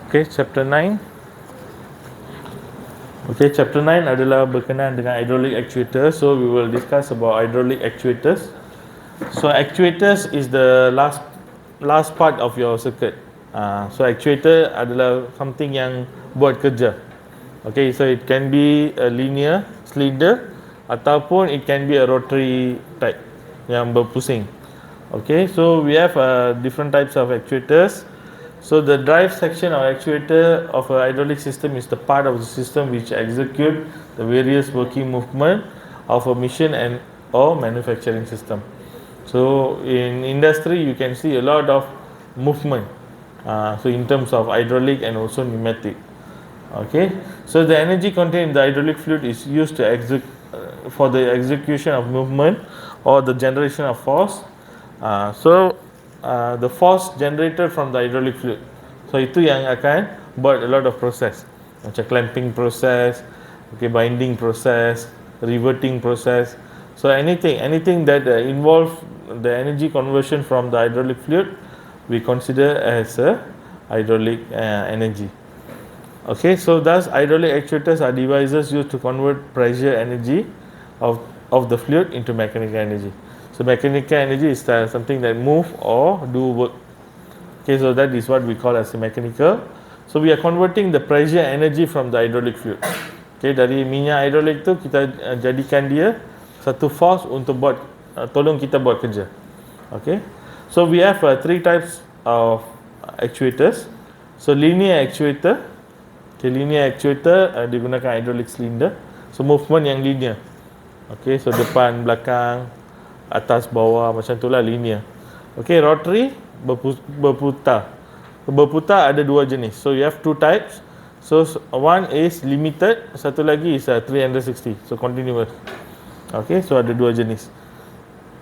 Okay, chapter 9. Okay, chapter 9 adalah berkenaan dengan hydraulic actuators. So we will discuss about hydraulic actuators. So actuators is the last part of your circuit. So actuator adalah something yang buat kerja. Okay, so it can be a linear cylinder ataupun it can be a rotary type yang berpusing. Okay, so we have different types of actuators. So the drive section or actuator of a hydraulic system is the part of the system which execute the various working movement of a machine and or manufacturing system. So in industry you can see a lot of movement. So in terms of hydraulic and also pneumatic. Okay, so the energy contained in the hydraulic fluid is used to for the execution of movement or the generation of force. The force generated from the hydraulic fluid. So itu yang akan buat a lot of process. Macam clamping process, okay, binding process, riveting process. So anything that involve the energy conversion from the hydraulic fluid, we consider as a hydraulic energy. Okay, so thus hydraulic actuators are devices used to convert pressure energy of the fluid into mechanical energy. So mechanical energy is something that move or do work. Okay, so that is what we call as a mechanical. So we are converting the pressure energy from the hydraulic fluid. Okay, dari minyak hydraulic tu kita jadikan dia satu force untuk buat tolong kita buat kerja. Okay, so we have three types of actuators. So linear actuator. Okay, linear actuator digunakan hydraulic cylinder. So movement yang linear. Okay, so depan, belakang, atas, bawah, macam itulah linear. Okay, rotary berputar. Berputar ada dua jenis. So you have two types. So one is limited, satu lagi is 360. So continuous. Okay, so ada dua jenis.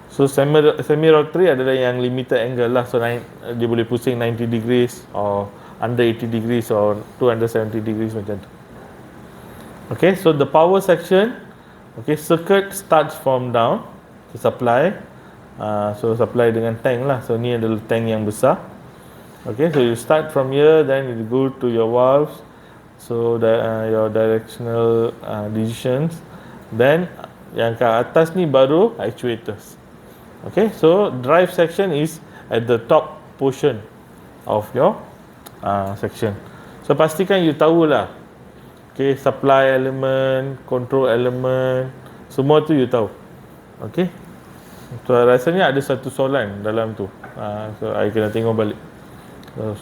So semi rotary adalah yang limited angle lah. So dia boleh pusing 90 degrees or under 80 degrees or 270 degrees macam tu. Okay, so the power section, okay, circuit starts from down, supply. So supply dengan tank lah. So ni adalah tank yang besar. Okay, so you start from here, then you go to your valves. So your directional decisions. Then yang ke atas ni baru actuators. Okay, so drive section is at the top portion of your section. So pastikan you tahulah. Okay, supply element, control element, semua tu you tahu. Okay. So rasanya ada satu soalan dalam tu. So I kena tengok balik.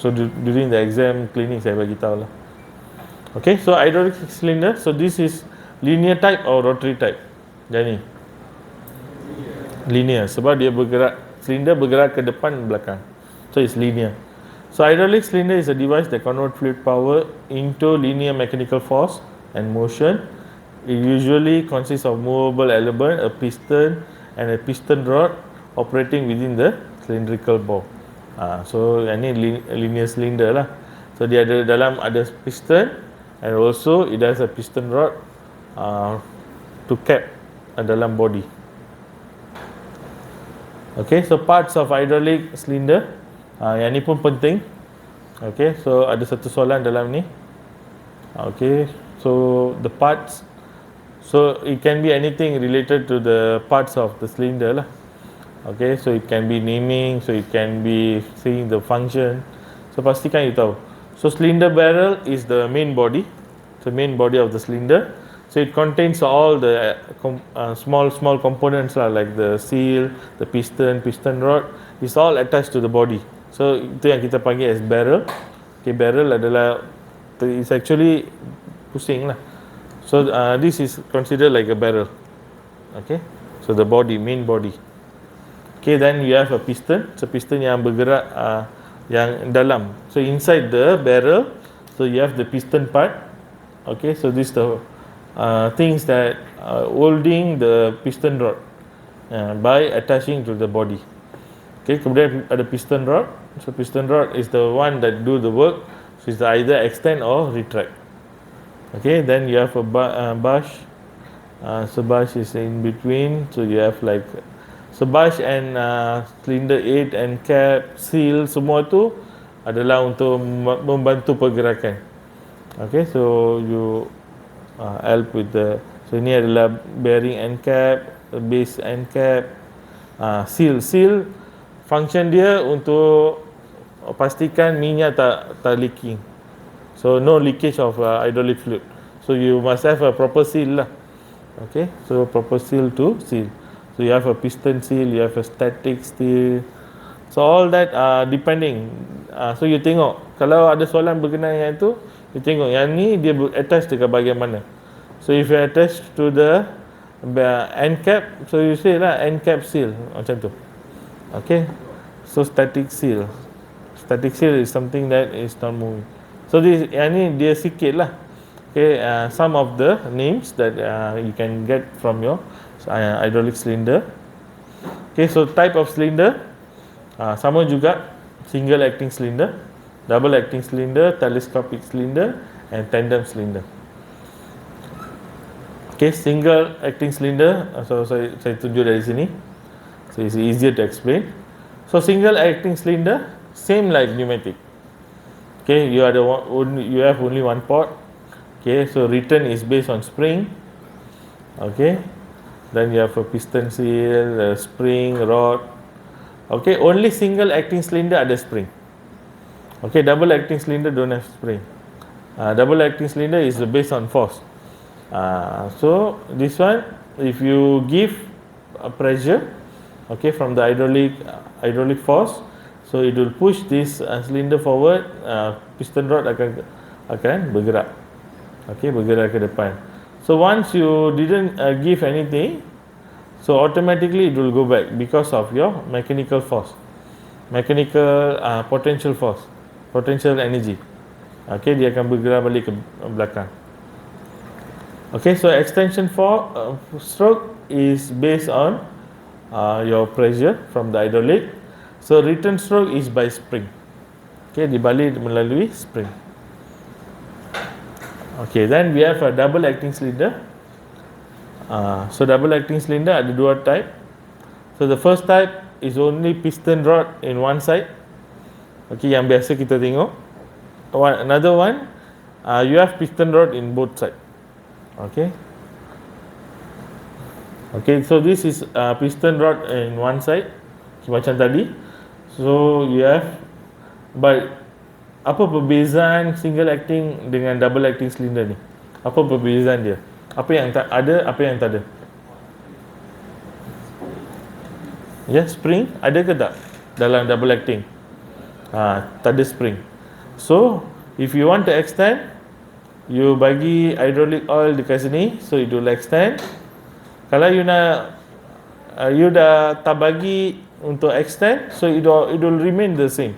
So during the exam cleaning saya bagi tahu lah. Okay, so hydraulic cylinder. So this is linear type or rotary type. Jadi linear sebab dia bergerak, cylinder bergerak ke depan belakang. So it's linear. So hydraulic cylinder is a device that converts fluid power into linear mechanical force and motion. It usually consists of movable element, a piston and a piston rod operating within the cylindrical bore. So ini linear cylinder lah. So dia ada dalam ada piston and also it has a piston rod to cap dalam body. Okay, so parts of hydraulic cylinder. Yang ni pun penting. Okay, so ada satu soalan dalam ni. Okay, so the parts. So it can be anything related to the parts of the cylinder lah. Okay, so it can be naming, so it can be seeing the function. So pastikan you tahu. So cylinder barrel is the main body. The main body of the cylinder. So it contains all the small components lah, like the seal, the piston rod. It's all attached to the body. So itu yang kita panggil as barrel. Okay, barrel adalah it's actually pusing lah. So this is considered like a barrel. Okay, so the body, main body. Okay, then you have a piston. So piston yang bergerak yang dalam. So inside the barrel, so you have the piston part. Okay, so this the things that holding the piston rod by attaching to the body. Okay, kemudian ada piston rod. So piston rod is the one that do the work. So it's either extend or retract. Okay, then you have a bush. So bush is in between. So you have like so bush and cylinder 8 and cap, seal, semua tu adalah untuk membantu pergerakan. Okay, so you help with the, so ini adalah bearing end cap, base end cap, seal function dia untuk pastikan minyak tak leaking. So no leakage of hydraulic fluid. So you must have a proper seal lah. Okay, so proper seal to seal. So you have a piston seal, you have a static seal. So all that depending. So you tengok, kalau ada soalan berkenaan yang itu, you tengok yang ni dia attach dekat bahagian mana. So if you attach to the end cap, so you say lah end cap seal macam tu. Okay, so static seal. Static seal is something that is not moving. So this yang ni dia sikit lah. Okay, some of the names that you can get from your hydraulic cylinder. Okay, so type of cylinder sama juga, single acting cylinder, double acting cylinder, telescopic cylinder and tandem cylinder. Okay, single acting cylinder, so saya tunjuk dari sini, so it's easier to explain. So single acting cylinder same like pneumatic. Okay, you have only one port. Okay, so return is based on spring. Okay, then you have a piston seal, a spring, rod. Okay, only single acting cylinder ada spring. Okay, double acting cylinder don't have spring. Double acting cylinder is based on force. So this one, if you give a pressure, okay, from the hydraulic force, so it will push this cylinder forward. Piston rod akan bergerak. Okay, bergerak ke depan. So once you didn't give anything, so automatically it will go back because of your mechanical force, mechanical potential force, potential energy. Okay, dia akan bergerak balik ke belakang. Okay, so extension for stroke is based on your pressure from the hydraulic. So return stroke is by spring. Okay, dibalik melalui spring. Okay, then we have a double acting cylinder. So double acting cylinder ada dua type. So the first type is only piston rod in one side. Okay, yang biasa kita tengok. Another one, you have piston rod in both side. Okay. Okay, so this is piston rod in one side, macam tadi. So you have, but apa perbezaan single acting dengan double acting cylinder ni? Apa perbezaan dia? Apa yang ada, apa yang tak ada? Ya, spring ada ke tak dalam double acting? Tak ada spring. So if you want to extend, you bagi hydraulic oil dekat sini, so it will extend. Kalau you nak, you dah tak bagi untuk extend, so it will remain the same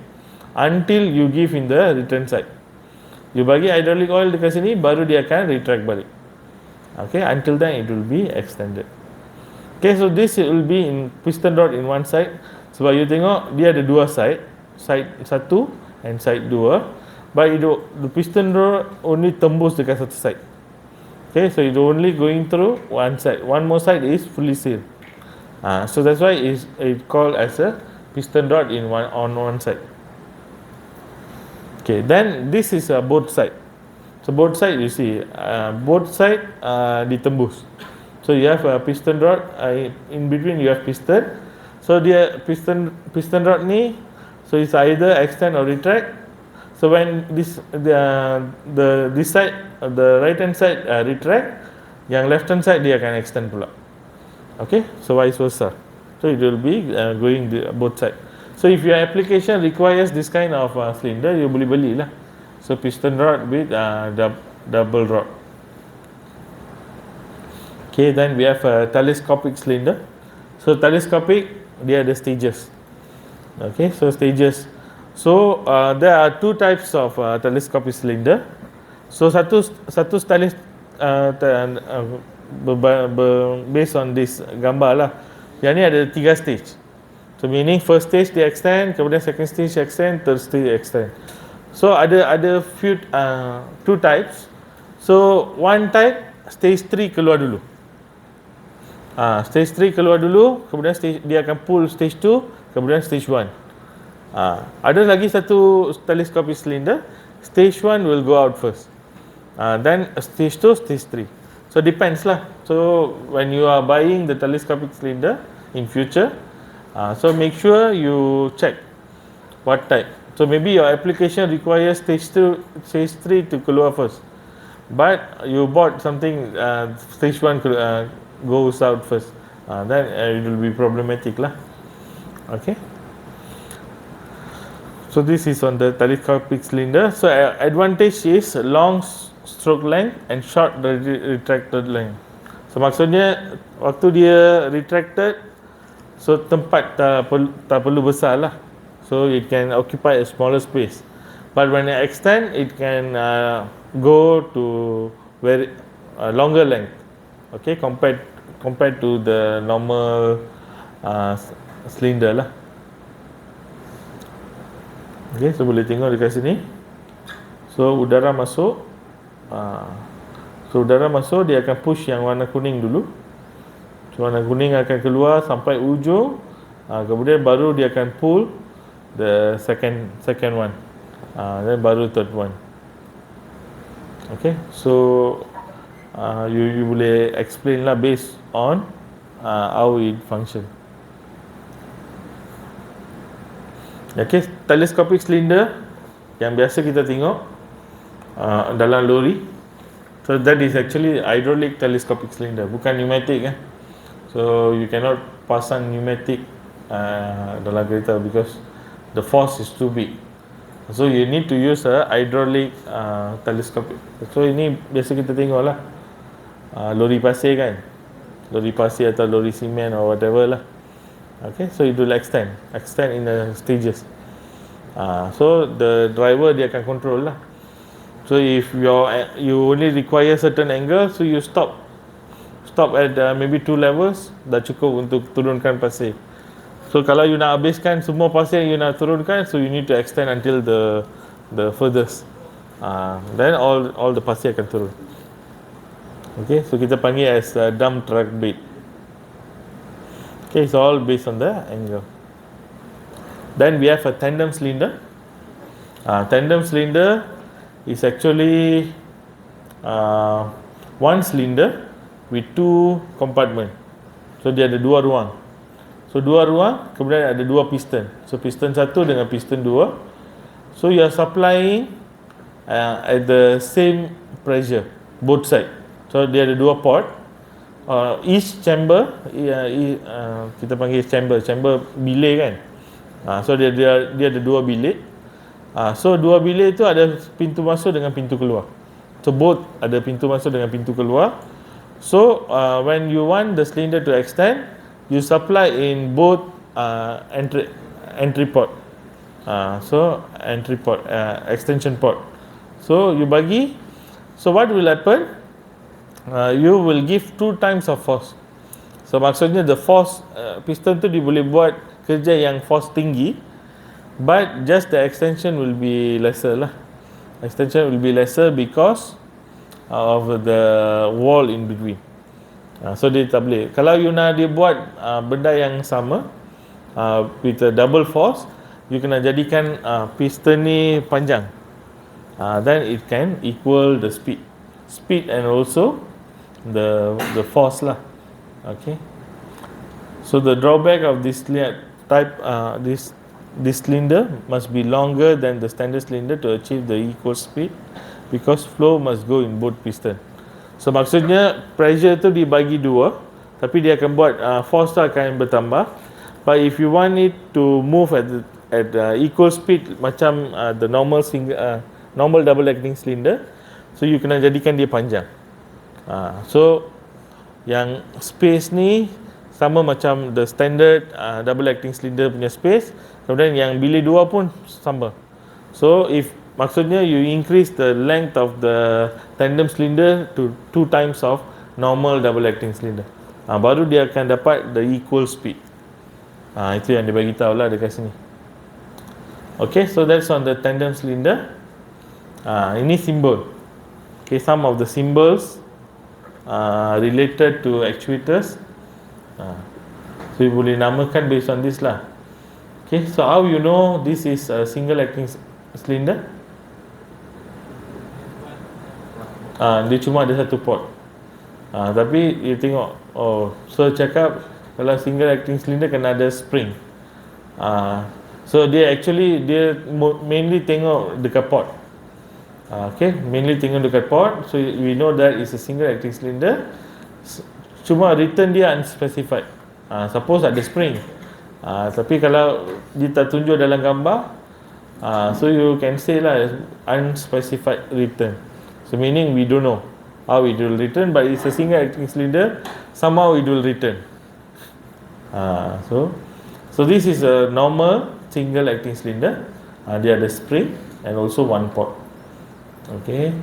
until you give in the return side. You bagi hydraulic oil dekat sini, baru dia akan retract balik. Okay, until then it will be extended. Okay, so this will be in piston rod in one side. Sebab you tengok dia ada dua side, side 1 and side 2. But the piston rod only tembus dekat satu side. Okay, so it only going through one side. One more side is fully sealed. So that's why it called as a piston rod on one side. Okay, then this is both side. So both side you see, both side ditembus. So you have a piston rod, in between you have piston. So dia piston rod ni, so it's either extend or retract. So when this side, the right hand side retract, yang left hand side dia akan extend pula. Okay, so vice versa. So it will be going both side. So if your application requires this kind of cylinder, you boleh belilah. So piston rod with double rod. Okay, then we have a telescopic cylinder. So telescopic, dia ada stages. Okay, so stages. So there are two types of telescopic cylinder. So satu based on this gambar lah. Yang ni ada 3 stage. So meaning first stage dia extend, kemudian second stage extend, third stage extend. So ada few two types. So one type stage 3 keluar dulu. Stage 3 keluar dulu, kemudian dia akan pull stage 2, kemudian stage 1. Ada lagi satu telescopic cylinder. Stage 1 will go out first. Then stage 2, stage 3. So depends lah. So when you are buying the telescopic cylinder in future, so make sure you check what type. So maybe your application requires stage 2, stage 3 to keluar first. But you bought something stage 1 goes out first. Then it will be problematic lah. Okay. So this is on the telescopic cylinder. So advantage is long stroke length and short retracted length. So maksudnya waktu dia retracted, so tempat tak perlu besar lah. So it can occupy a smaller space. But when it extend, it can go to very longer length. Okay, compared to the normal cylinder lah. Okay, so boleh tengok dekat sini. So udara masuk. So udara masuk, dia akan push yang warna kuning dulu. So warna kuning akan keluar sampai ujung. Kemudian baru dia akan pull the second one. Then baru third one. Okay, so you boleh explain lah based on how it function. Okay, telescopic cylinder yang biasa kita tengok dalam lori. So that is actually hydraulic telescopic cylinder, bukan pneumatic kan. So you cannot pasang pneumatic dalam kereta because the force is too big. So you need to use a hydraulic telescopic. So ini biasa kita tengok lah, lori pasir kan, lori pasir atau lori simen or whatever lah. Okay, so it will extend in the stages. So the driver dia akan control lah. So if you only require certain angle, so you stop at maybe 2 levels, dah cukup untuk turunkan pasir. So kalau you nak habiskan semua pasir you nak turunkan, so you need to extend until the furthest. Then all the pasir akan turun. Okay, so kita panggil as dump truck bed. Okay, it's all based on the angle. Then we have a tandem cylinder. Tandem cylinder is actually one cylinder with 2 compartment. So dia ada 2 ruang. So 2 ruang, kemudian ada 2 piston. So piston 1 dengan piston 2. So you are supplying at the same pressure both side. So dia ada 2 port. Each chamber, kita panggil chamber bilik kan. So dia ada 2 bilik. So 2 bilik itu ada pintu masuk dengan pintu keluar. So both ada pintu masuk dengan pintu keluar. So when you want the cylinder to extend, you supply in both entry port. So entry port, extension port. So you bagi. So what will happen? You will give 2 times of force. So maksudnya the force piston tu dia boleh buat kerja yang force tinggi, but just the extension will be lesser lah. Extension will be lesser because of the wall in between. So dia tak boleh. Kalau you nak dia buat benda yang sama with a double force, you kena jadikan piston ni panjang. Then it can equal the speed and also the force lah. Okay. So the drawback of this type this cylinder must be longer than the standard cylinder to achieve the equal speed, because flow must go in both piston. So maksudnya pressure tu dibagi 2, tapi dia akan buat force tu akan bertambah. But if you want it to move at equal speed macam the normal double acting cylinder, so you kena jadikan dia panjang. So yang space ni sama macam the standard double acting cylinder punya space. Kemudian yang bilik 2 pun sama. So if maksudnya you increase the length of the tandem cylinder to 2 times of normal double acting cylinder, baru dia akan dapat the equal speed. Itu yang dia bagi tahu lah dekat sini. Okay, so that's on the tandem cylinder. Ini simbol. Okay, some of the symbols related to actuators. So you boleh namakan based on this lah. Okay, so how you know this is a single acting cylinder? Dia cuma ada satu port. Tapi you tengok, oh, so cakap kalau single acting cylinder kena ada spring. So dia actually mainly tengok dekat port. Okay, mainly tengok dekat port. So we know that is a single acting cylinder. Cuma return dia unspecified. Suppose ada spring. Tapi kalau dia tak tunjuk dalam gambar, so you can say lah unspecified return. So meaning we don't know how it will return, but it's a single acting cylinder, somehow it will return. So this is a normal single acting cylinder. Dia ada spring and also one port. Okay.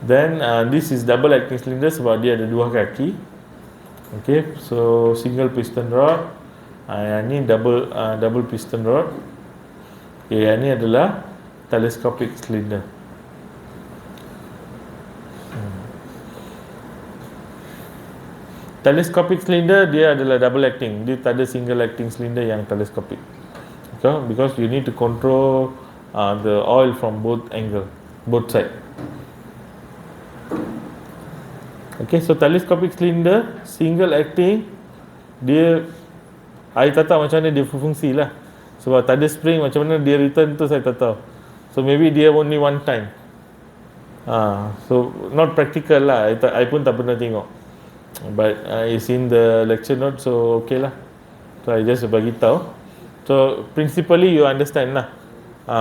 Then this is double acting cylinder sebab dia ada dua kaki. Okay, so single piston rod. Yang ni double piston rod. Okay, yang ni adalah telescopic cylinder. Telescopic cylinder dia adalah double acting. Dia tak ada single acting cylinder yang telescopic. Okay, because you need to control the oil from both side. Okay, so telescopic cylinder, single acting, dia I tak tahu macam mana dia berfungsi lah. Sebab tak ada spring, macam mana dia return tu saya tak tahu. So maybe dia only one time. So not practical lah. I pun tak pernah tengok. But it's in the lecture note, so okay lah. So I just bagi tahu. So principally you understand lah.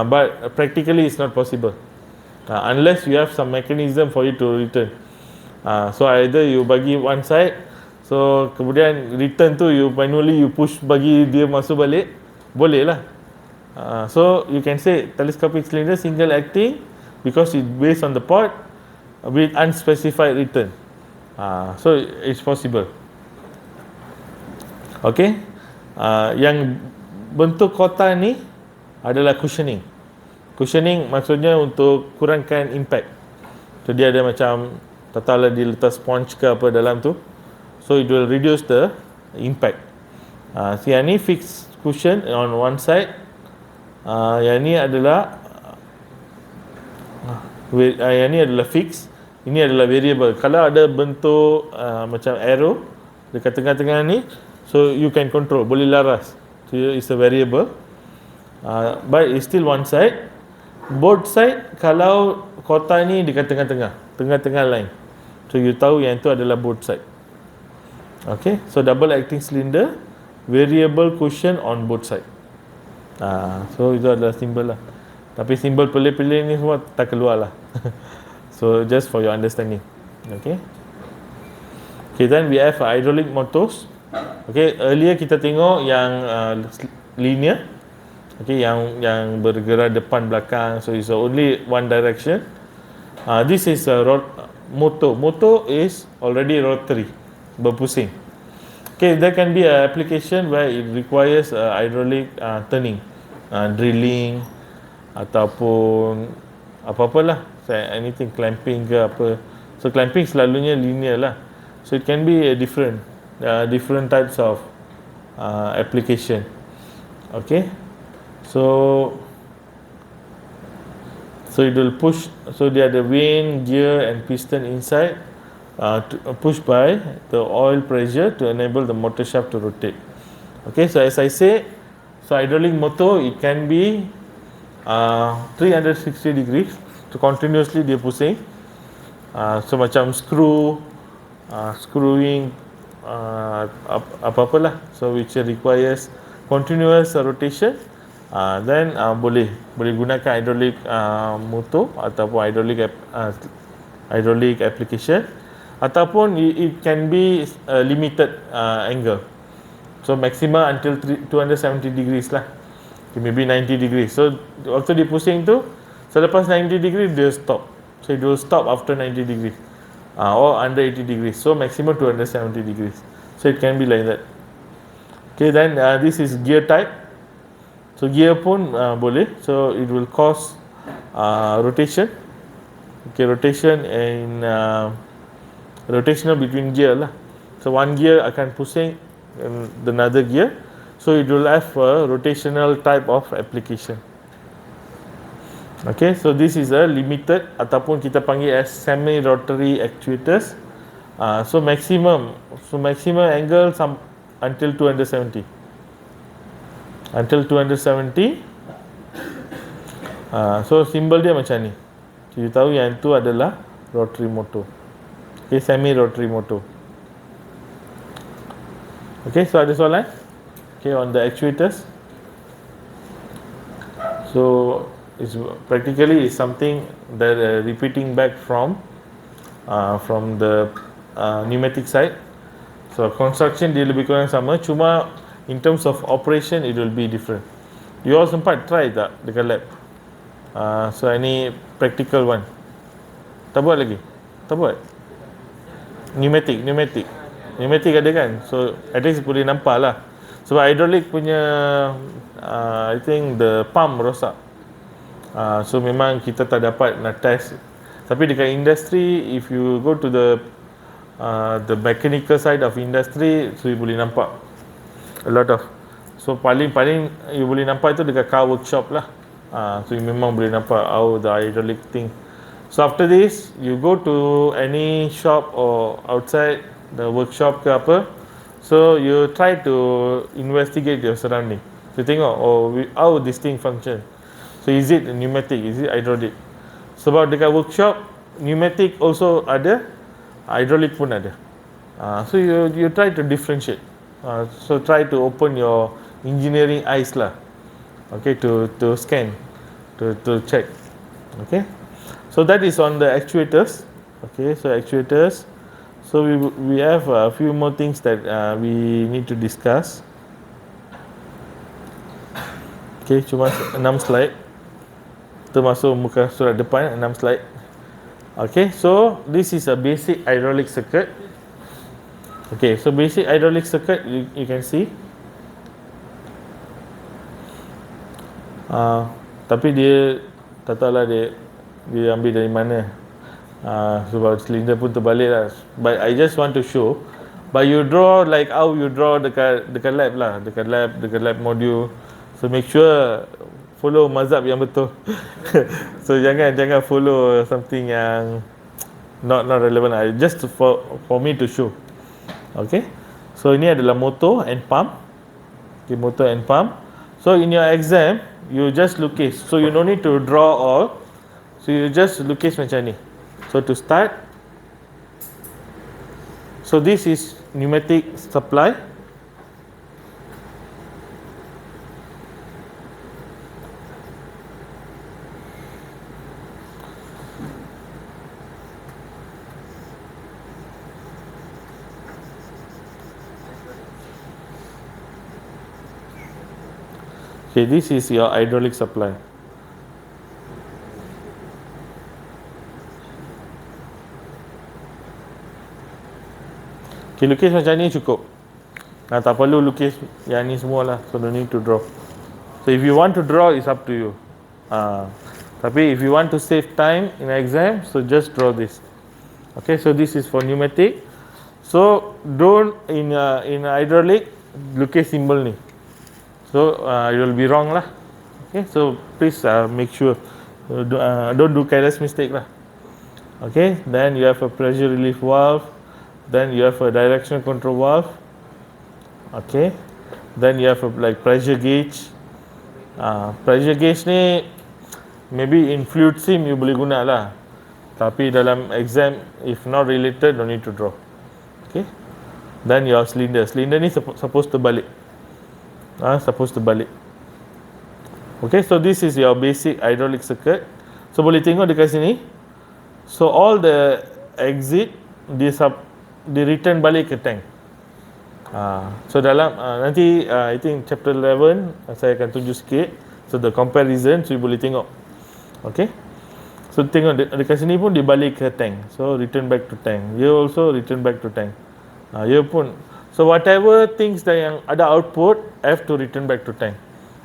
But practically it's not possible. Unless you have some mechanism for it to return. So either you bagi one side, so kemudian return tu you manually you push bagi dia masuk balik, boleh lah. So you can say telescopic cylinder single acting because it's based on the port with unspecified return. So it's possible. Okay. Yang bentuk kotak ni adalah cushioning. Cushioning maksudnya untuk kurangkan impact. So dia ada macam tak tahulah dia letak sponge ke apa dalam tu. So it will reduce the impact. So yang ni fixed cushion on one side. Yang ni adalah fixed. Ini adalah variable. Kalau ada bentuk macam arrow dekat tengah-tengah ni, so you can control, boleh laras. So it's a variable. But it's still one side. Both side, kalau kotak ni dekat tengah-tengah line. So you tahu yang itu adalah both side. Okay, so double acting cylinder, variable cushion on both side. So itu adalah simbol lah. Tapi simbol pelik-pelik ni semua tak keluar lah. So just for your understanding. Okay. Okay, then we have hydraulic motors. Okay, earlier kita tengok yang linear. Okay, yang bergerak depan belakang. So it's only one direction. This is a motor. Motor is already rotary, berpusing. Okay, there can be an application where it requires hydraulic turning, drilling ataupun apa-apalah, anything, clamping ke apa. So clamping selalunya linear lah. So it can be a different types of application. Okay, so it will push. So dia ada vane, gear and piston inside, push by the oil pressure to enable the motor shaft to rotate. Okay, so as I say, so hydraulic motor it can be 360 degrees. So continuously dia pusing. So macam screwing apa-apalah. So which requires continuous rotation. Then boleh gunakan hydraulic motor ataupun hydraulic application, ataupun it can be limited angle. So maximum until 270 degrees lah. Okay, maybe 90 degrees. So waktu dia pusing tu, selepas 90 degrees dia stop. So it will stop after 90 degrees or under 80 degrees. So maximum 270 degrees. So it can be like that. Okay, then this is gear type. So gear pun boleh. So it will cause rotation. Okay, rotation in rotational between gear lah. So one gear akan pusing another gear. So it will have a rotational type of application. Okay, so this is a limited ataupun kita panggil as semi-rotary actuators. So maximum angle until 270. Until 270. So simbol dia macam ni. Kita tahu yang itu adalah rotary motor. Okay, semi-rotary motor. Okay, so ada soalan? Okay, on the actuators. So it's practically is something that repeating back from the pneumatic side. So construction dia lebih kurang sama, cuma in terms of operation it will be different. You all sempat try tak dekat lab? So ini practical one. Tak buat lagi? Tak buat? Pneumatic ada kan? So at least boleh nampak lah. Sebab hydraulic punya I think the pump rosak. So memang kita tak dapat nak test. Tapi dekat industry, if you go to the mechanical side of industry, so you boleh nampak a lot of. So paling you boleh nampak itu dekat car workshop lah. So you memang boleh nampak how the hydraulic thing. So after this, you go to any shop or outside the workshop ke apa. So you try to investigate your surrounding. So tengok how this thing function. So is it pneumatic? Is it hydraulic? Sebab dekat workshop, pneumatic also ada, hydraulic pun ada. So you try to differentiate. So try to open your engineering eyes lah. Okay, to scan, to check. Okay, so that is on the actuators. Okay, so actuators. So we have a few more things that we need to discuss. Okay, cuma 6 slide. Termasuk muka surat depan 6 slide. Okay, so this is a basic hydraulic circuit. Okay, so basic hydraulic circuit you can see. Tapi dia tak tahulah dia ambil dari mana. Sebab silinder pun terbalik lah. But I just want to show. But you draw like how you draw dekat lab lah, dekat lab module. So make sure follow mazhab yang betul. So jangan follow something yang not relevant. Just for me to show. Okay. So ini adalah motor and pump. Okay, motor and pump. So in your exam, you just lukis. So you don't need to draw all. So you just lukis macam ni. So to start, so this is pneumatic supply. Okay, this is your hydraulic supply. Okay, lukis macam ni cukup. Tak perlu lukis yang ni semua lah. So, no need to draw. So, if you want to draw, it's up to you. Tapi if you want to save time in exam, so just draw this. Okay, so this is for pneumatic. So, don't in hydraulic, lukis symbol ni. So, it will be wrong lah. Okay, so please make sure. Don't do careless mistake lah. Okay, then you have a pressure relief valve. Then you have a direction control valve. Okay, then you have a like pressure gauge. Pressure gauge ni maybe in fluid sim you boleh guna lah. Tapi dalam exam, if not related, don't need to draw. Okay, then your cylinder. Cylinder ni supposed to balik. Supposed to balik. Okay, so this is your basic hydraulic circuit. So boleh tengok dekat sini. So all the exit di return balik ke tank. So dalam nanti I think chapter 11 saya akan tunjuk sikit. So the comparison, so you boleh tengok. Okay, so tengok dekat sini pun dia balik ke tank. So return back to tank. Here also return back to tank. Here pun. So whatever things that yang ada output have to return back to tank,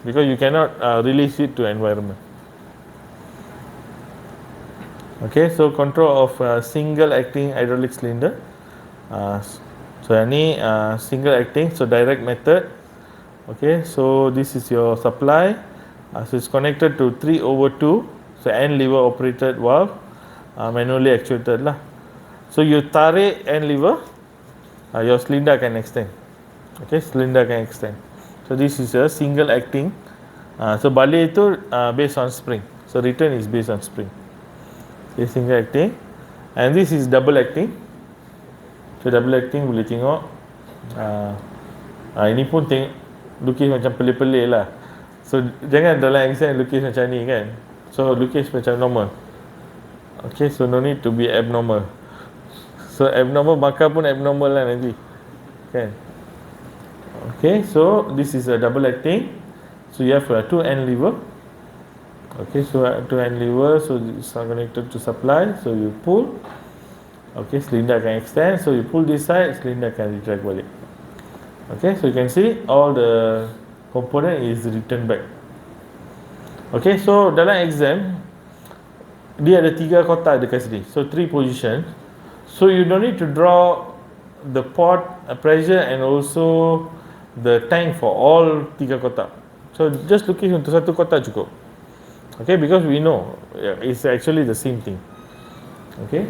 because you cannot release it to environment. Okay, so control of single acting hydraulic cylinder. So yang ni single acting, so direct method. Okay, so this is your supply. So it's connected to 3/2. So end lever operated valve, manually actuated lah. So you tarik end lever, your cylinder can extend. Okay, cylinder can extend. So this is a single acting. So balik itu based on spring. So return is based on spring. Okay, single acting. And this is double acting. So double acting boleh tengok. Ini pun lukis macam pelik-pelik lah. So jangan dalam exam lukis macam ni kan. So lukis macam normal. Okay, so no need to be abnormal. So abnormal maka pun abnormal lah nanti kan. Okay, so this is a double acting. So you have two end lever. Okay, so two end lever, so it's connected to supply. So you pull. Okay, cylinder can extend. So you pull this side, cylinder can retract balik. Okay, so you can see all the component is returned back. Okay, so dalam exam dia ada 3 kotak dekat sini. So 3 position. So you don't need to draw the port pressure and also the tank for all 3 kotak. So just lukis untuk satu kotak cukup. Okay, because we know it's actually the same thing. Okay,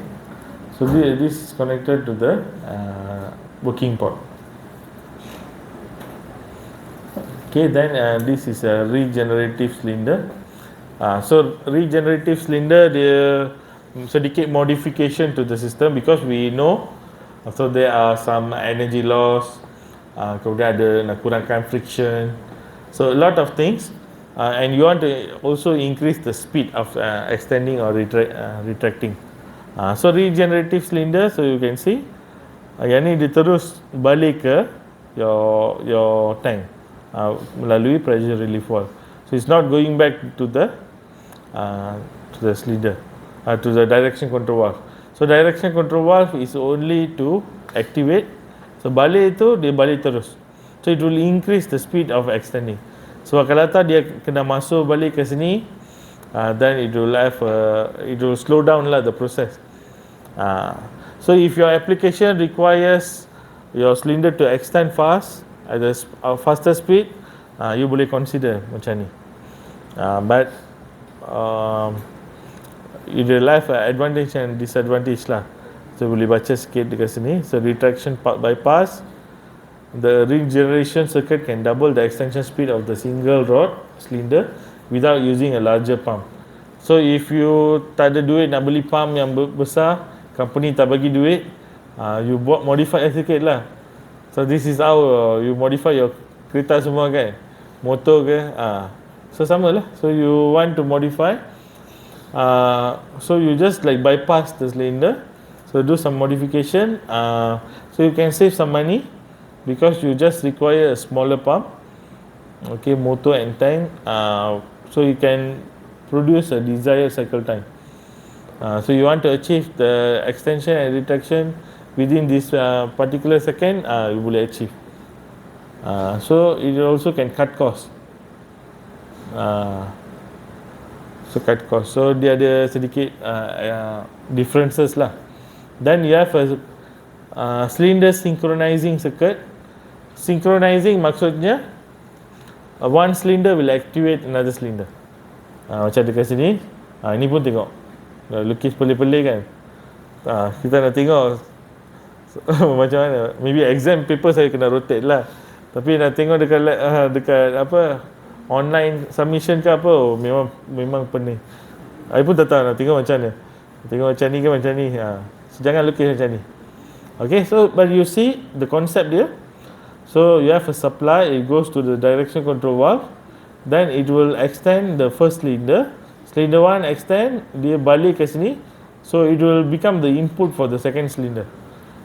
so this is connected to the working port. Okay, then this is a regenerative cylinder. So regenerative cylinder dia sedikit modification to the system because we know so there are some energy loss, kemudian ada nak kurangkan friction, so a lot of things, and you want to also increase the speed of extending or retracting. So regenerative cylinder, so you can see yang ni dia terus balik ke your tank melalui pressure relief valve. So it's not going back to the cylinder, to the direction control valve. So direction control valve is only to activate. So balik itu dia balik terus. So it will increase the speed of extending. So kalau tak dia kena masuk balik ke sini, then it will slow down lah the process. So if your application requires your cylinder to extend fast at a faster speed, you boleh consider macam ni. But you realize advantage and disadvantage lah. So boleh baca sikit dekat sini. So retraction bypass, the regeneration circuit can double the extension speed of the single rod cylinder without using a larger pump. So if you tak ada duit nak beli pump yang besar, company tak bagi duit, you buat modify sikit lah. So this is how you modify your kereta semua kan, motor ke, so sama lah. So you want to modify, so you just like bypass the cylinder, so do some modification, so you can save some money because you just require a smaller pump, okay, motor and tank, so you can produce a desired cycle time. So you want to achieve the extension and retraction within this particular second, you boleh achieve. So it also can cut cost. So cut cost. So dia ada sedikit differences lah. Then you have a cylinder synchronizing circuit. Synchronizing maksudnya one cylinder will activate another cylinder. Macam dekat sini, ini pun tengok lukis pelik-pelik kan. Kita nak tengok macam mana. Maybe exam paper saya kena rotate lah. Tapi nak tengok dekat apa online submission ke apa, memang pening. Saya pun tak tahu nak tengok macam mana. Tengok macam ni ke macam ni. So jangan lukis macam ni. Okay, so but you see the concept dia. So you have a supply, it goes to the direction control valve, then it will extend the first cylinder. Cylinder 1 extend, dia balik ke sini. So it will become the input for the second cylinder.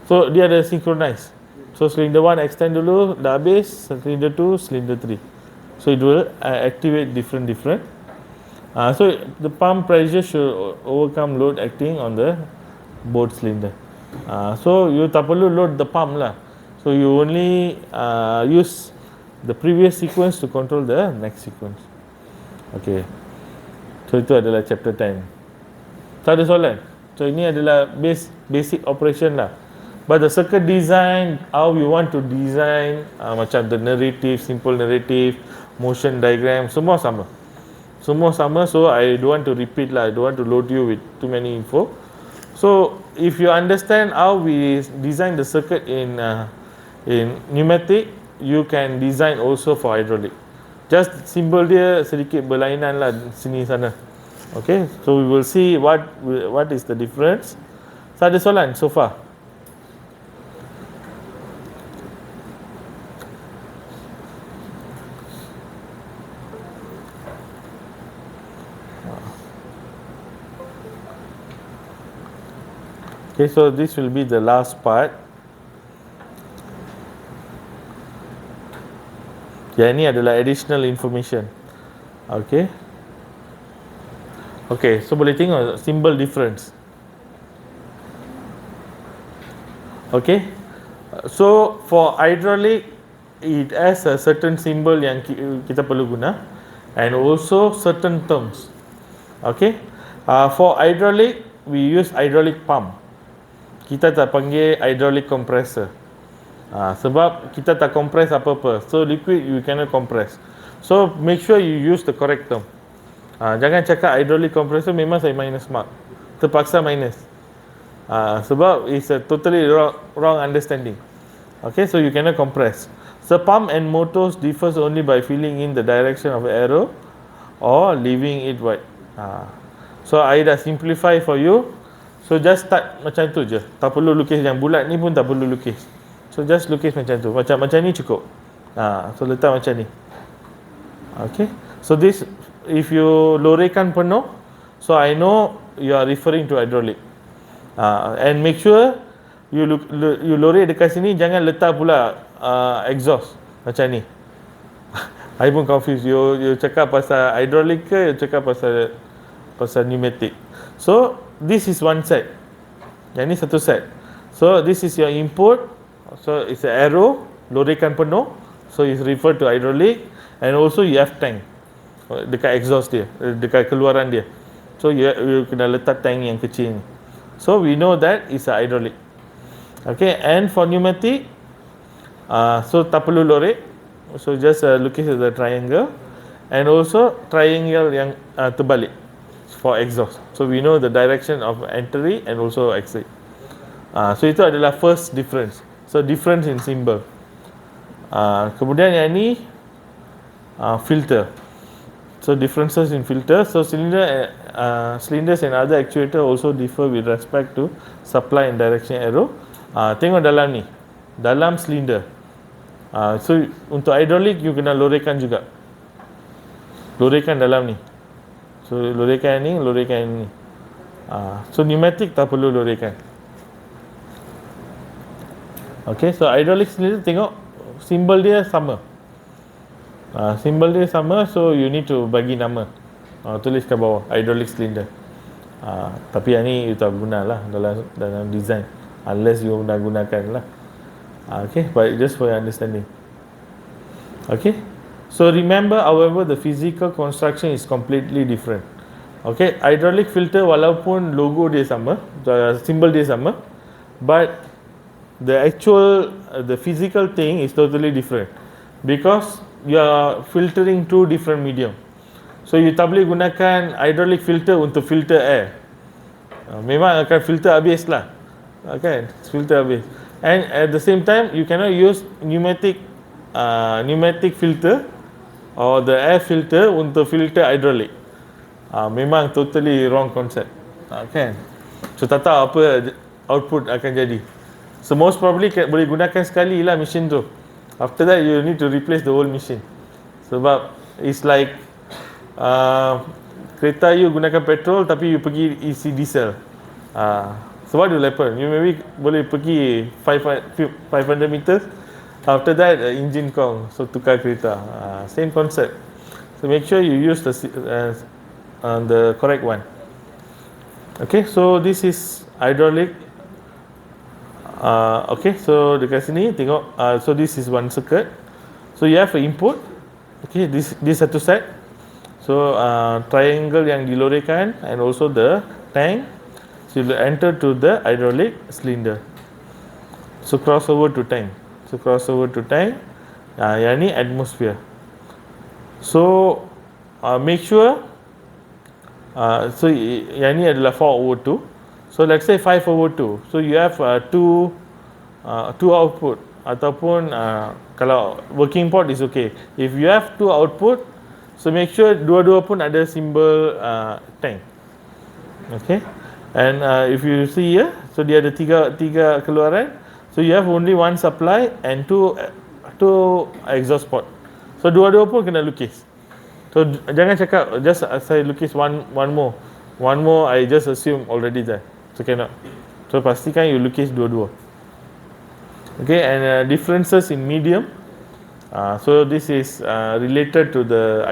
So dia ada synchronize. So cylinder 1 extend dulu, dah habis, cylinder 2, cylinder 3. So it will activate different. So the pump pressure should overcome load acting on the both cylinder. So you tak perlu load the pump lah. So you only use the previous sequence to control the next sequence. Okay. So itu adalah chapter 10. Tak ada soalan. So ini adalah basic operation lah. But the circuit design, how you want to design, macam the narrative, simple narrative, motion diagram, semua sama. Semua sama, so I don't want to repeat lah. I don't want to load you with too many info. So if you understand how we design the circuit in pneumatic, you can design also for hydraulic. Just symbol dia sedikit berlainan lah sini sana. Okay, so we will see what is the difference. So ada soalan so far? Okay, so this will be the last part. Ya, ini adalah additional information. Okay. Okay, so boleh tengok symbol difference. Okay. So for hydraulic, it has a certain symbol yang kita perlu guna, and also certain terms. Okay. For hydraulic, we use hydraulic pump. Kita tak panggil hydraulic compressor. Sebab kita tak compress apa-apa. So liquid you cannot compress. So make sure you use the correct term. Jangan cakap hydraulic compressor, memang saya minus mark. Terpaksa minus. Sebab it's a totally wrong understanding. Okay, so you cannot compress. So pump and motors differs only by filling in the direction of arrow or leaving it wide. So I dah simplify for you. So just start macam tu je. Tak perlu lukis yang bulat ni pun tak perlu lukis. So just lukis macam tu. Macam ni cukup. So letak macam ni. Okay. So this, if you lorekan penuh, so I know you are referring to hydraulic. And make sure you lore dekat sini, jangan letak pula exhaust macam ni. I pun confused. You cakap pasal hydraulic ke, you cakap pasal pneumatic. So this is one set. Yang ni satu set. So this is your input. So it's an arrow, lorekan penuh. So it's referred to hydraulic. And also you have tank dekat exhaust dia, dekat keluaran dia. So you kena letak tank yang kecil ni. So we know that is a hydraulic. Okay, and for pneumatic, so tak perlu lorek. So just lukis the triangle. And also triangle yang terbalik for exhaust. So we know the direction of entry and also exit. So itu adalah first difference. So difference in symbol. Kemudian yang ni filter. So differences in filter. So cylinders and other actuator also differ with respect to supply and direction arrow. Tengok dalam ni, dalam cylinder. So untuk hydraulic you kena lorekan juga. Lorekan dalam ni. So lorekan ni, lorekan ni. So pneumatic tak perlu lorekan. Okay, so hydraulic cylinder tengok simbol dia sama. Simbol dia sama, so you need to bagi nama. Tulis kat bawah hydraulic cylinder. Tapi yang ni you tak gunalah dalam design unless you nak gunakan lah. Okay, but just for your understanding. Okay. So remember, however, the physical construction is completely different. Okay, hydraulic filter walaupun logo dia sama, symbol dia sama, but the actual, the physical thing is totally different because you are filtering two different medium. So you tak boleh gunakan hydraulic filter untuk filter air. Memang akan filter habis lah, kan? Filter habis. And at the same time, you cannot use pneumatic filter or the air filter untuk filter hydraulic. Memang totally wrong concept. Kan? So tak tahu apa output akan jadi. So most probably boleh gunakan sekali lah mesin tu. After that you need to replace the whole machine. Sebab it's like kereta you gunakan petrol tapi you pergi isi diesel. So what will happen? You maybe boleh pergi 500 meters. After that engine kong, so tukar kereta. Same concept. So make sure you use the correct one. Okay, so this is hydraulic. Okay, so dekat sini tengok. So this is one circuit. So you have an input. Okay, this satu set. So triangle yang dilorekan and also the tank. So you enter to the hydraulic cylinder. So crossover to tank. So crossover to tank. Yang ni atmosphere. So make sure so yang ni adalah 4/2. So let's say 5/2. So you have two output ataupun kalau working port is okay. If you have two output, so make sure dua-dua pun ada simbol tank. Okay. And if you see here, so dia ada tiga keluaran. So you have only one supply and two exhaust port. So dua-dua pun kena lukis. So jangan cakap just saya lukis one more I just assume already there. So cannot. So pastikan you lukis dua-dua. Okay, and differences in medium. So this is related to the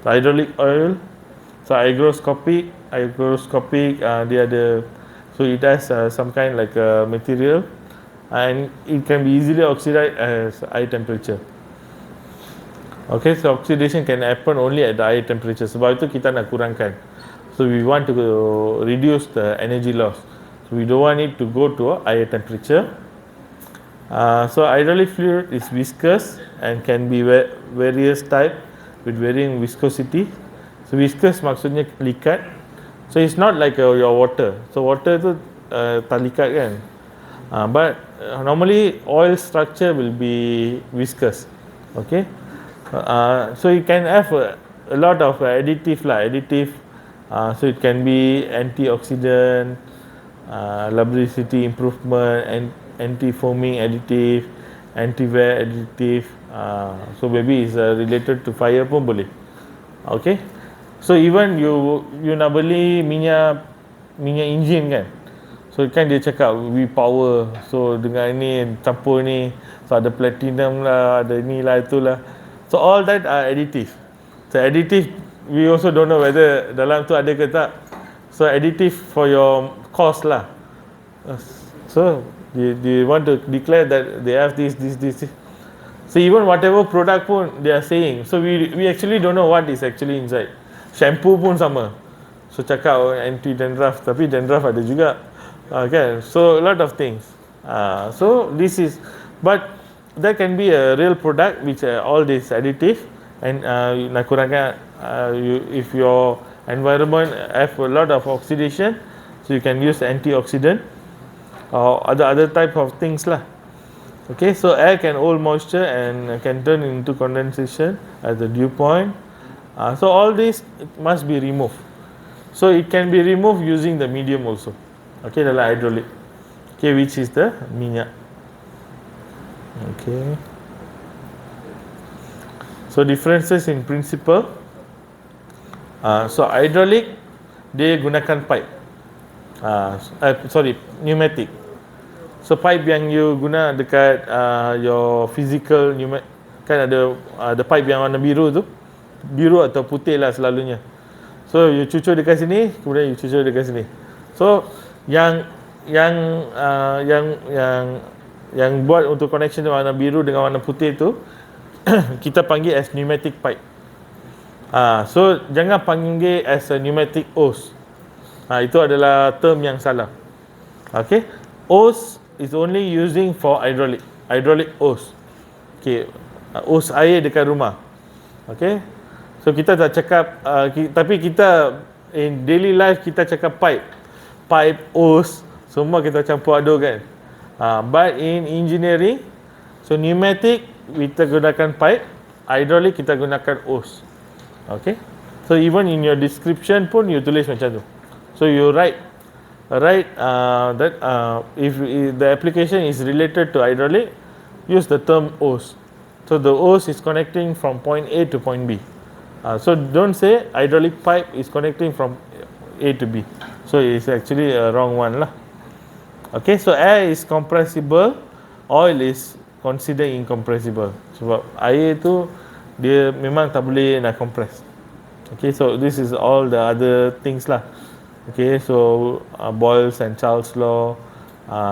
hydraulic oil. So hygroscopic dia ada, so it has some kind like a material and it can be easily oxidized at high temperature. Okay, so oxidation can happen only at the high temperature. Sebab itu kita nak kurangkan. So we want to reduce the energy loss. So we don't want it to go to a higher temperature. So hydraulic fluid is viscous and can be various type with varying viscosity. So viscous maksudnya likat. So it's not like your water. So water tu tak likat kan. But normally oil structure will be viscous. Okay. So you can have a lot of additive. So it can be antioxidant, lubricity improvement, and anti-foaming additive, anti-wear additive. So maybe it's related to fire pun boleh. Okay. So even you nak beli minyak enjin kan. So kan dia cakap we power. So dengan ni campur ni, so ada platinum lah, ada ni lah, itulah. So all that are additive. So additive we also don't know whether dalam tu ada ke tak. So additive for your cost lah. So they want to declare that they have this. So even whatever product pun they are saying. So we actually don't know what is actually inside. Shampoo pun sama. So cakap anti dandruff, tapi dandruff ada juga. Kan? So a lot of things. So this is, but there can be a real product which all this additive and nak kurangkan if your environment have a lot of oxidation, so you can use antioxidant or other type of things lah. Okay, so air can hold moisture and can turn into condensation at the dew point. So all this must be removed. So it can be removed using the medium also. Okay, dalam hydraulic. Okay, which is the minyak. Okay. So differences in principle. So hydraulic dia gunakan pipe. Pneumatic. So pipe yang you guna dekat your physical pneumatic, kan ada pipe yang warna biru tu. Biru atau putih lah selalunya. So you cucur dekat sini, kemudian you cucur dekat sini. So yang buat untuk connection warna biru dengan warna putih tu kita panggil as pneumatic pipe. So jangan panggil as a pneumatic hose. Itu adalah term yang salah. Okay, hose is only using for hydraulic hose. Okay, hose air dekat rumah. Okay, so kita tak cakap tapi kita in daily life kita cakap pipe, hose, semua kita campur aduk kan. But in engineering, so pneumatic kita gunakan pipe, hydraulic kita gunakan hose. Okay, so even in your description pun you tulis macam tu. So you write that if the application is related to hydraulic, use the term hose. So the hose is connecting from point A to point B. So don't say hydraulic pipe is connecting from A to B. So it's actually a wrong one lah. Okay, so air is compressible, oil is considered incompressible. Sebab air tu dia memang tak boleh nak compress. Okay, so this is all the other things lah. Okay, so Boyle's and Charles' law.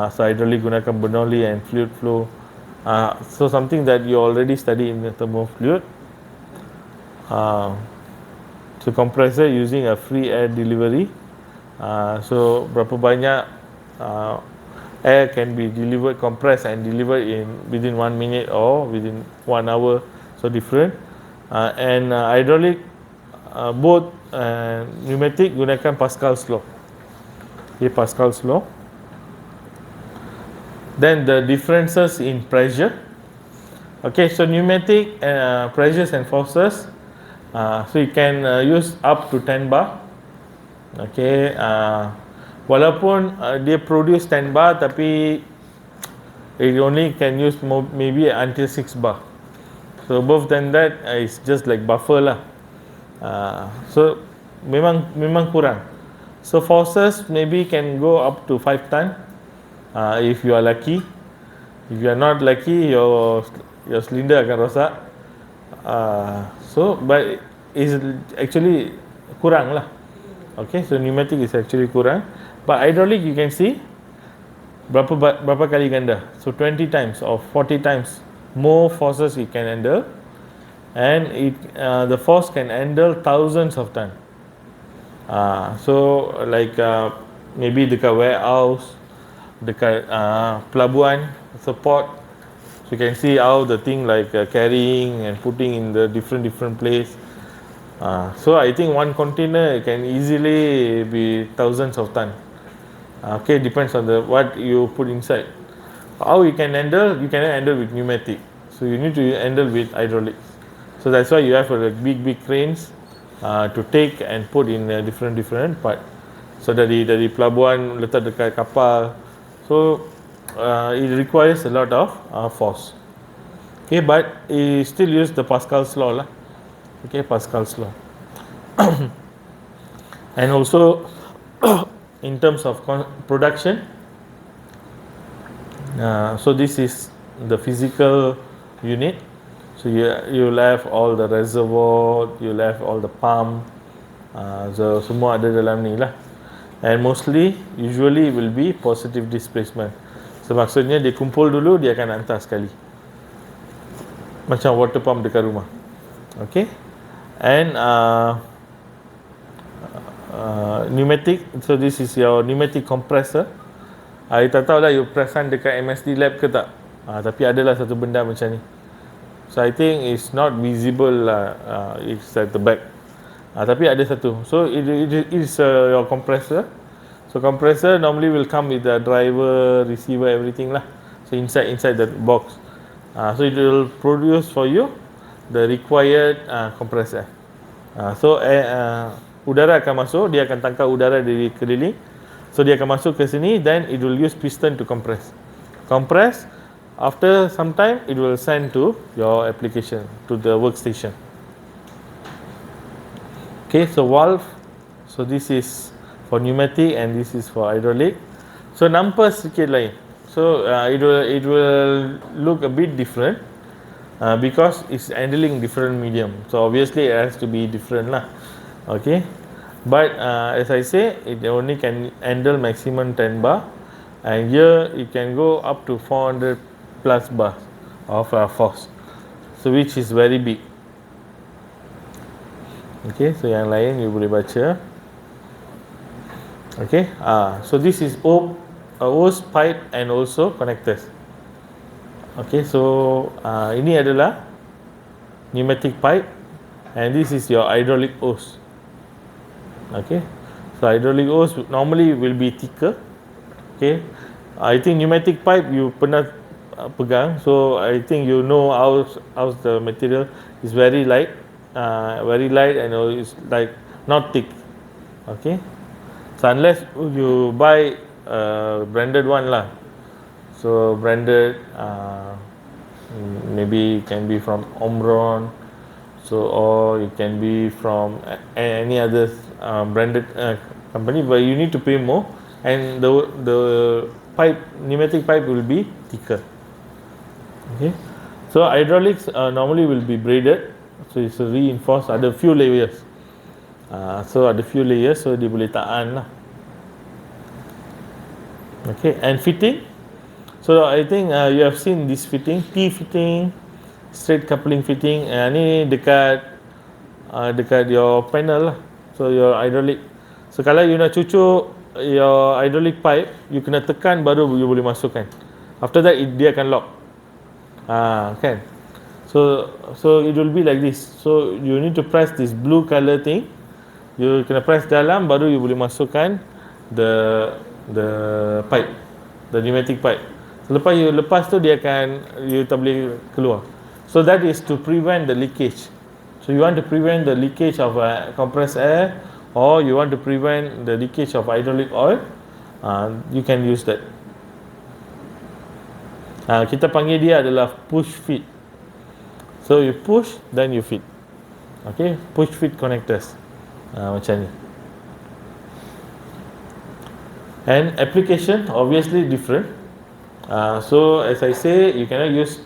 So hydraulic gunakan Bernoulli and fluid flow. So something that you already studied in the thermofluid. So compressor using a free air delivery. So berapa banyak air can be delivered, compressed and delivered in within 1 minute or within 1 hour, so different. And hydraulic, both pneumatic gunakan Pascal's law. Okay, Pascal's law. Then the differences in pressure. Okay, so pneumatic pressures and forces. So you can use up to 10 bar. Okay, walaupun dia produce 10 bar, tapi it only can use maybe until 6 bar. So above than that, it's just like buffer lah. So memang kurang. So forces maybe can go up to 5 ton if you are lucky. If you are not lucky, your cylinder akan rosak. So but is actually kurang lah. Okay, so pneumatic is actually kurang, but hydraulic you can see berapa kali ganda. So 20 times or 40 times more forces it can handle, and the force can handle thousands of ton. So like maybe dekat warehouse, dekat pelabuhan support, so you can see how the thing like carrying and putting in the different place. So I think one container can easily be thousands of ton. Okay, depends on what you put inside. How you can handle? You cannot handle with pneumatic. So you need to handle with hydraulic. So that's why you have big cranes to take and put in different part. So dari pelabuhan letak dekat kapal. So it requires a lot of force. Okay, but it still use the Pascal's law lah. Okay, Pascal's law. And also in terms of production, so this is the physical unit. So you'll have all the reservoir, you'll have all the pump, so semua ada dalam ni lah. And usually will be positive displacement. So maksudnya dia kumpul dulu, dia akan hantar sekali, macam water pump dekat rumah. Okay. And pneumatic, so this is your pneumatic compressor. I tak tahu lah you perasan dekat MSD lab ke tak, tapi adalah satu benda macam ni. So I think it's not visible lah, it's at the back, tapi ada satu. So it is your compressor. So compressor normally will come with the driver, receiver, everything lah. So inside the box, so it will produce for you the required compressor. So udara akan masuk, dia akan tangkap udara dari keliling. So dia akan masuk ke sini, then it will use piston to compress. After some time, it will send to your application, to the workstation. Okay, so valve. So this is for pneumatic and this is for hydraulic. So nampak sikit lain. So it will look a bit different. Because it's handling different medium, so obviously it has to be different lah. Okay, but as I say, it only can handle maximum 10 bar, and here it can go up to 400 plus bar of force, so which is very big. Okay, so yang lain you boleh baca. Okay, so this is hose, pipe and also connectors. Okay, so ini adalah pneumatic pipe, and this is your hydraulic hose. Okay, so hydraulic hose normally will be thicker. Okay, I think pneumatic pipe you pernah pegang, so I think you know how's the material is very light and it's like not thick. Okay, so unless you buy branded one lah. So branded, maybe it can be from Omron, so or it can be from any other branded company, but you need to pay more, and the pneumatic pipe will be thicker. Okay, so hydraulics normally will be braided, so it's reinforced. Ada few layers, so dia boleh tahan lah. Okay, and fitting. So I think you have seen this fitting, T-fitting, straight coupling fitting. Ni dekat your panel lah. So your hydraulic. So kalau you nak cucuk your hydraulic pipe, you kena tekan baru you boleh masukkan. After that dia akan lock. Kan? So it will be like this. So you need to press this blue color thing. You kena press dalam baru you boleh masukkan the pipe, the pneumatic pipe. Selepas you lepas tu dia akan you tak boleh keluar. So that is to prevent the leakage. So you want to prevent the leakage of compressed air, or you want to prevent the leakage of hydraulic oil, you can use that. Kita panggil dia adalah push fit. So you push, then you fit. Okay, push fit connectors. Macam ni. And application obviously different. So as I say, you cannot use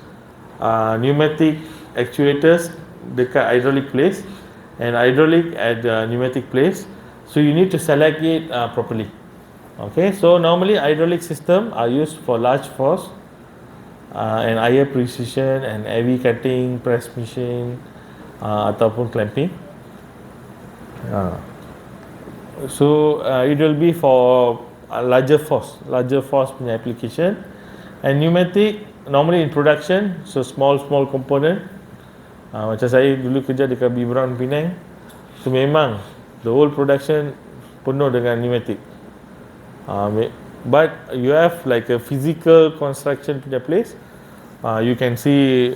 pneumatic actuators dekat hydraulic place and hydraulic at pneumatic place. So you need to select it properly. Okay, so normally hydraulic system are used for large force and higher precision and heavy cutting, press machine ataupun clamping. So it will be for larger force punya application. And pneumatic normally in production, so small component. Macam saya dulu kerja dekat B Brown Penang, so memang the whole production penuh dengan pneumatic. But you have like a physical construction punya place, you can see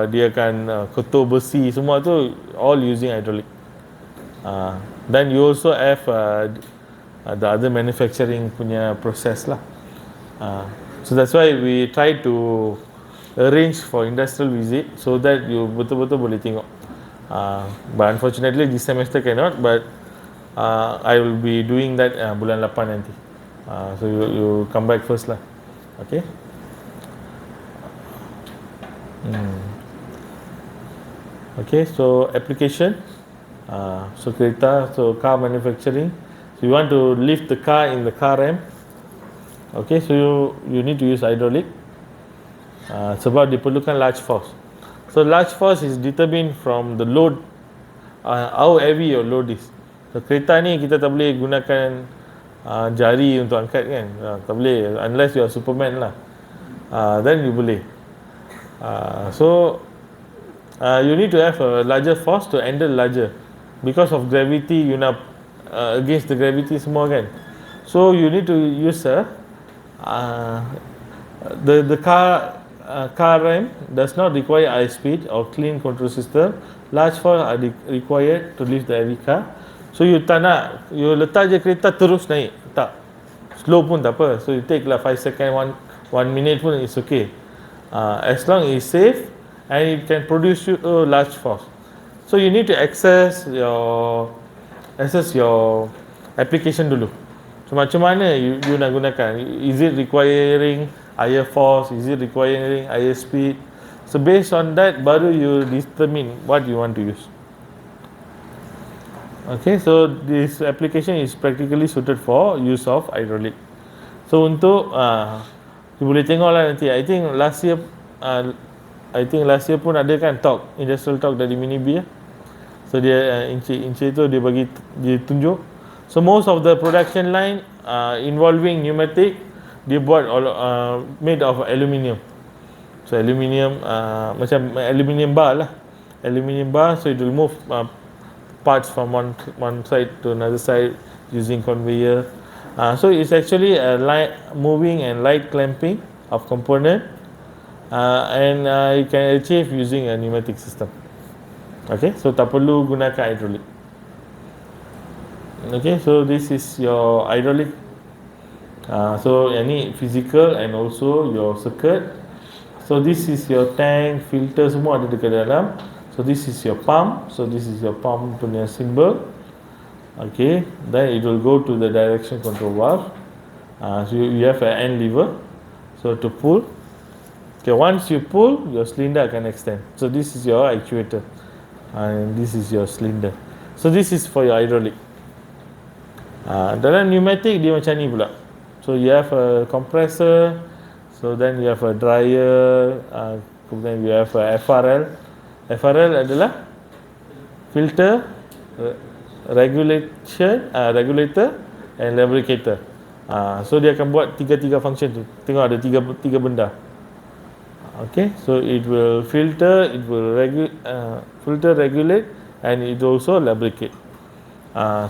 dia akan ketul besi semua tu all using hydraulic. Then you also have the other manufacturing punya process lah. So that's why we try to arrange for industrial visit so that you betul-betul boleh tengok. But unfortunately this semester cannot, but I will be doing that bulan 8 nanti. So you come back first lah. Okay. Okay, so application. So kereta, so car manufacturing. So you want to lift the car in the car ramp. Okay, so you need to use hydraulic. Sebab diperlukan large force. So large force is determined from the load, how heavy your load is. So kereta ni kita tak boleh gunakan jari untuk angkat kan, tak boleh unless you are Superman lah. Then you boleh. So you need to have a larger force to handle larger, because of gravity you nak against the gravity semua kan. So you need to use the car ramp does not require high speed or clean control system. Large force are required to lift the heavy car. So you tak nak, you letak je kereta terus naik, tak, slow pun tak apa. So you take lah 5 second, 1 minute pun it's okay, as long it's safe and it can produce you a large force. So you need to access your application dulu. So macam mana you nak gunakan? Is it requiring higher force? Is it requiring higher speed? So based on that, baru you determine what you want to use. Okay, so this application is practically suited for use of hydraulic. So untuk you boleh tengok lah nanti. I think last year pun ada kan talk, industrial talk dari Mini B. So dia Encik tu dia tunjuk. So most of the production line involving pneumatic, dia buat made of aluminium. So aluminium macam aluminium bar lah. Aluminium bar, so it will move parts from one side to another side using conveyor. So it's actually a light moving and light clamping of component, and you can achieve using a pneumatic system. Okay, so tak perlu gunakan hydraulic. Okay, so this is your hydraulic. So any physical and also your circuit. So this is your tank, filter, semua ada dekat dalam. So this is your pump. So this is your pump punya symbol. Okay, then it will go to the direction control valve. So you have an end lever. So to pull. Okay, once you pull, your cylinder can extend. So this is your actuator, and this is your cylinder. So this is for your hydraulic. Dalam pneumatic dia macam ni pula. So you have a compressor, so then you have a dryer, kemudian you have a FRL. FRL adalah filter, regulator and lubricator. So dia akan buat tiga function tu. Tengok ada tiga benda. Okay, so it will filter, it will regulate, and it also lubricate.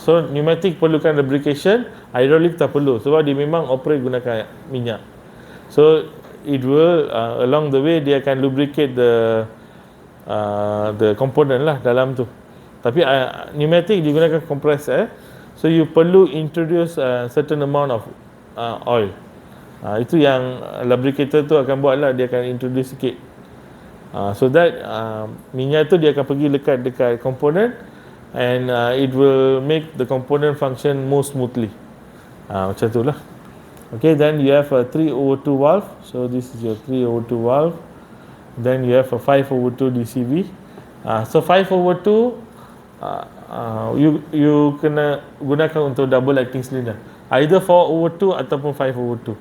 So pneumatic perlukan lubrication, hydraulic tak perlu sebab dia memang operate gunakan minyak. So it will along the way dia akan lubricate the component lah dalam tu. Tapi pneumatic digunakan compressor, so you perlu introduce certain amount of oil. Itu yang lubricator tu akan buat lah, dia akan introduce sikit. So that minyak tu dia akan pergi lekat dekat component, and it will make the component function more smoothly. Macam tu lah. Okay, then you have a 3/2 valve. So this is your 3/2 valve. Then you have a 5/2 DCV. So 5/2 you kena gunakan untuk double acting cylinder, either 4/2 ataupun 5/2,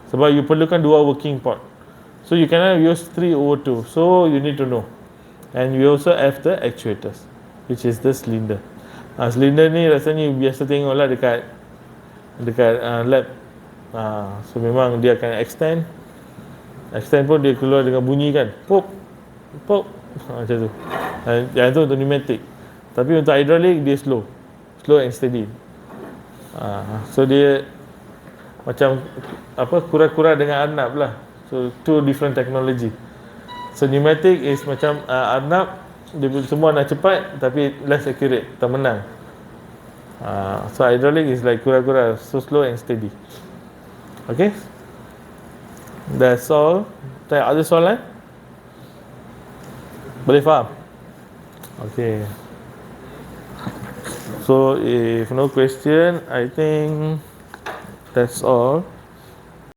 sebab you perlukan dua working port. So you cannot use 3/2. So you need to know. And you also have the actuators, which is the cylinder. Cylinder ni rasanya biasa tengok lah dekat lab. So memang dia akan extend pun dia keluar dengan bunyi kan, pop macam tu. Yang tu untuk pneumatic. Tapi untuk hydraulic dia slow and steady. So dia macam kura-kura dengan arnab lah. So two different technology. So pneumatic is macam arnab, dia semua nak cepat tapi less accurate, tak menang. So hydraulic is like kura-kura, so slow and steady. Okay, that's all. Ada soalan? Boleh faham? Okay. So if no question, I think that's all.